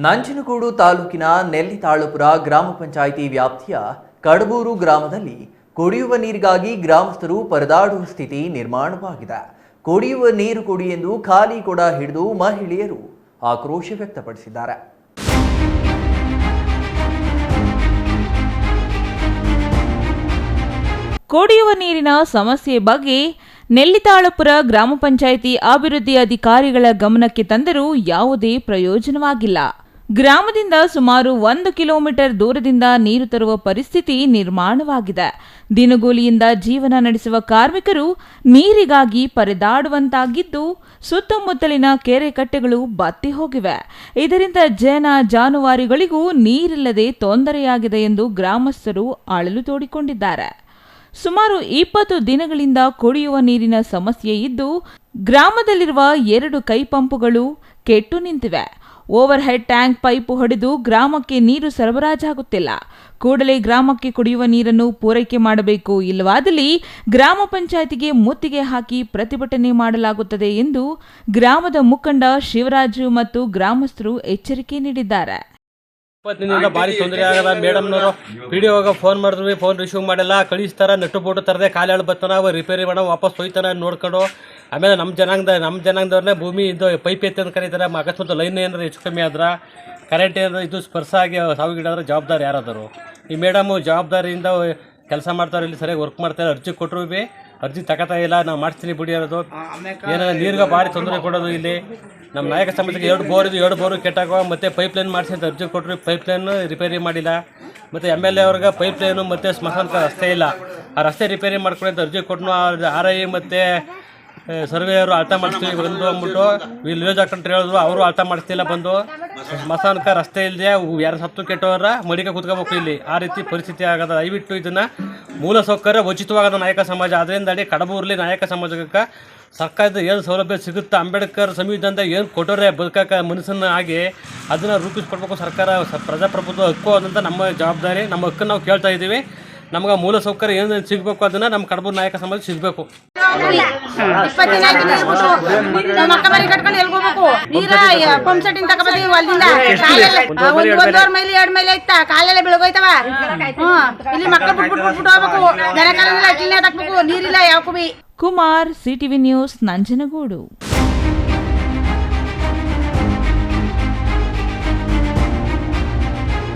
ನಂಜನಗೂಡು ತಾಲೂಕಿನ ನೆಲ್ಲಿತಾಳಪುರ ಗ್ರಾಮ ಪಂಚಾಯಿತಿ ವ್ಯಾಪ್ತಿಯ ಕಡಬೂರು ಗ್ರಾಮದಲ್ಲಿ ಕುಡಿಯುವ ನೀರಿಗಾಗಿ ಗ್ರಾಮಸ್ಥರು ಪರದಾಡುವ ಸ್ಥಿತಿ ನಿರ್ಮಾಣವಾಗಿದೆ. ಕುಡಿಯುವ ನೀರು ಕೊಡಿ ಎಂದು ಖಾಲಿ ಕೊಡ ಹಿಡಿದು ಮಹಿಳೆಯರು ಆಕ್ರೋಶ ವ್ಯಕ್ತಪಡಿಸಿದ್ದಾರೆ. ಕುಡಿಯುವ ನೀರಿನ ಸಮಸ್ಯೆ ಬಗ್ಗೆ ನೆಲ್ಲಿತಾಳಪುರ ಗ್ರಾಮ ಪಂಚಾಯಿತಿ ಅಭಿವೃದ್ಧಿ ಅಧಿಕಾರಿಗಳ ಗಮನಕ್ಕೆ ತಂದರೂ ಯಾವುದೇ ಪ್ರಯೋಜನವಾಗಿಲ್ಲ. ಗ್ರಾಮದಿಂದ ಸುಮಾರು 1 ಕಿಲೋಮೀಟರ್ ದೂರದಿಂದ ನೀರು ತರುವ ಪರಿಸ್ಥಿತಿ ನಿರ್ಮಾಣವಾಗಿದೆ. ದಿನಗೂಲಿಯಿಂದ ಜೀವನ ನಡೆಸುವ ಕಾರ್ಮಿಕರು ನೀರಿಗಾಗಿ ಪರದಾಡುವಂತಾಗಿದ್ದು, ಸುತ್ತಮುತ್ತಲಿನ ಕೆರೆ ಕಟ್ಟೆಗಳು ಬತ್ತಿ ಹೋಗಿವೆ. ಇದರಿಂದ ಜಾನುವಾರುಗಳಿಗೂ ನೀರಿಲ್ಲದೆ ತೊಂದರೆಯಾಗಿದೆ ಎಂದು ಗ್ರಾಮಸ್ಥರು ಅಳಲು ತೋಡಿಕೊಂಡಿದ್ದಾರೆ. ಸುಮಾರು 20 ದಿನಗಳಿಂದ ಕುಡಿಯುವ ನೀರಿನ ಸಮಸ್ಯೆ ಇದ್ದು, ಗ್ರಾಮದಲ್ಲಿರುವ 2 ಕೈ ಪಂಪುಗಳು ಕೆಟ್ಟು ನಿಂತಿವೆ. ಓವರ್ ಹೆಡ್ ಟ್ಯಾಂಕ್ ಪೈಪ್ ಹೊಡೆದು ಗ್ರಾಮಕ್ಕೆ ನೀರು ಸರಬರಾಜಾಗುತ್ತಿಲ್ಲ. ಕೂಡಲೇ ಗ್ರಾಮಕ್ಕೆ ಕುಡಿಯುವ ನೀರನ್ನು ಪೂರೈಕೆ ಮಾಡಬೇಕು, ಇಲ್ಲವಾದಲ್ಲಿ ಗ್ರಾಮ ಪಂಚಾಯಿತಿಗೆ ಮುತ್ತಿಗೆ ಹಾಕಿ ಪ್ರತಿಭಟನೆ ಮಾಡಲಾಗುತ್ತದೆ ಎಂದು ಗ್ರಾಮದ ಮುಖಂಡ ಶಿವರಾಜು ಮತ್ತು ಗ್ರಾಮಸ್ಥರು ಎಚ್ಚರಿಕೆ ನೀಡಿದ್ದಾರೆ. 20 ದಿನದಿಂದ ಭಾರಿ ತೊಂದರೆ ಆಗದ. ಮೇಡಮ್ನವರು PDOಗೆ ಫೋನ್ ಮಾಡಿದ್ವಿ, ಫೋನ್ ರಿಸೀವ್ ಮಾಡಿಲ್ಲ. ಕಳಿಸ್ತಾರ, ನಟ್ಟು ಬೋಟು ತರದೆ ಖಾಲಿ ಹೇಳಿ ಬರ್ತಾನ, ರಿಪೇರಿ ಮಾಡೋ ವಾಪಸ್ ಹೋಯ್ತಾನ ನೋಡ್ಕೊಂಡು. ಆಮೇಲೆ ನಮ್ಮ ಜನಾಂಗದವ್ರನ್ನೇ ಭೂಮಿ ಇದು ಪೈಪ್ ಎತ್ತಿ ಅಂತ ಕರೀತಾರೆ. ಅಕಸ್ಮಾತ್ ಲೈನ್ ಏನಾದ್ರು ಹೆಚ್ಚು ಕಮ್ಮಿ ಆದ್ರೆ, ಕರೆಂಟ್ ಏನಾದ್ರು ಇದು ಸ್ಪರ್ಶ ಆಗಿ ಸಾವಿಗೀಡಾದ್ರೆ ಜವಾಬ್ದಾರಿ ಯಾರಾದರು? ಈ ಮೇಡಮು ಜವಾಬ್ದಾರಿಯಿಂದ ಕೆಲಸ ಮಾಡ್ತಾರೆ, ಇಲ್ಲಿ ಸರಿಯಾಗಿ ವರ್ಕ್ ಮಾಡ್ತಾರೆ. ಅರ್ಜಿ ಕೊಟ್ಟರು ಭೀ ಅರ್ಜಿ ತಗೋತಾ ಇಲ್ಲ. ನಾವು ಮಾಡ್ತೀನಿ ಬಿಡಿ ಅನ್ನೋದು. ಏನಾದ್ರು ನೀರಿಗೆ ಭಾರಿ ತೊಂದರೆ ಕೊಡೋದು. ಇಲ್ಲಿ ನಮ್ಮ ನಾಯಕ ಸಮಾಜಕ್ಕೆ 2 ಬೋರು ಕೆಟ್ಟಾಗ ಮತ್ತೆ ಪೈಪ್ ಲೈನ್ ಮಾಡಿಸಿ ಅಂತ ಅರ್ಜಿ ಕೊಟ್ಟರು, ಪೈಪ್ ಲೈನ್ ರಿಪೇರಿ ಮಾಡಿಲ್ಲ. ಮತ್ತು MLA ಅವ್ರಿಗೆ ಪೈಪ್ ಲೈನು ಮತ್ತು ಸ್ಮಶಾನಕ್ಕೆ ರಸ್ತೆ ಇಲ್ಲ, ಆ ರಸ್ತೆ ರಿಪೇರಿ ಮಾಡ್ಕೊಂಡು ಅಂತ ಅರ್ಜಿ ಕೊಟ್ಟು RI ಮತ್ತು ಸರ್ವೇಯವರು ಅಳ್ತಾ ಮಾಡಿಸ್ತೀವಿ ಬಂದು ಅಂದ್ಬಿಟ್ಟು ವಿಲೇಜ್ ಹಾಕೊಂಡ್ರೆ ಹೇಳಿದ್ರು. ಅವರು ಅಳ್ತಾ ಮಾಡಿಸ್ತಿಲ್ಲ ಬಂದು. ಸ್ಮಶಾನಕ್ಕೆ ರಸ್ತೆ ಇಲ್ಲದೆ ಯಾರು ಸತ್ತು ಕೆಟ್ಟವರ ಮಡಿಕೆ ಕೂತ್ಕೋಬೇಕು. ಇಲ್ಲಿ ಆ ರೀತಿ ಪರಿಸ್ಥಿತಿ ಆಗದ. ದಯವಿಟ್ಟು ಇದನ್ನು ಮೂಲ ಸೌಕರ್ಯ ಉಚಿತವಾಗದ ನಾಯಕ ಸಮಾಜ. ಅದರಿಂದ ನಾಯಕ ನಾಯಕ ಸಮಾಜಕ್ಕೆ ಸರ್ಕಾರದ ಏನು ಸೌಲಭ್ಯ ಸಿಗುತ್ತೆ, ಅಂಬೇಡ್ಕರ್ ಸಂವಿಧಾನದ ಏನು ಕೊಟ್ಟರೆ ಬದುಕಕ್ಕೆ ಮನಸ್ಸನ್ನು ಆಗಿ ಅದನ್ನು ರೂಪಿಸ್ಕೊಡ್ಬೇಕು ಸರ್ಕಾರ. ಪ್ರಜಾಪ್ರಭುತ್ವ ಹಕ್ಕು ಅದಂತ ನಮ್ಮ ಜವಾಬ್ದಾರಿ. ನಮ್ಮ ಹಕ್ಕನ್ನು ನಾವು ಕೇಳ್ತಾ ಇದ್ದೀವಿ. ನಮ್ಗೆ ಮೂಲ ಸೌಕರ್ಯ ಏನು ಸಿಗಬೇಕು ಅದನ್ನು ನಮ್ಮ ಕಡಬೂರು ನಾಯಕ ಸಮಾಜ ಸಿಗಬೇಕು. 20 ದಿನ ಆಯ್ತು ನೀರು ಬಿಟ್ಟು ನಮ್ಮ ಅಕ್ಕ ಮರಿ ಕಟ್ಕೊಂಡು ಎಲ್ಗೋಬೇಕು. ನೀರ ಪಂಪ್ ಸೆಟ್ಟಿಂಗ್ ತಗೋಬತ್ತೀವಿ ಹೊಲದಿಂದ. ಒಂದೂವರೆ ಮೈಲಿ 2 ಮೈಲಿ ಆಯ್ತಾ, ಕಾಲೆಲ್ಲ ಬೆಳಗೋಯ್ತವ. ಇಲ್ಲಿ ಮಕ್ಕಳು ಬಿಟ್ಬಿಟ್ಟು ಹೋಗ್ಬೇಕು. ದನ ಕಾಲೆಲ್ಲ ಅಕ್ಕಿನೇ ಹಾಕ್ಬೇಕು, ನೀರಿಲ್ಲ ಯಾಕೂ B. Kumar, CTV news, Nanjangud.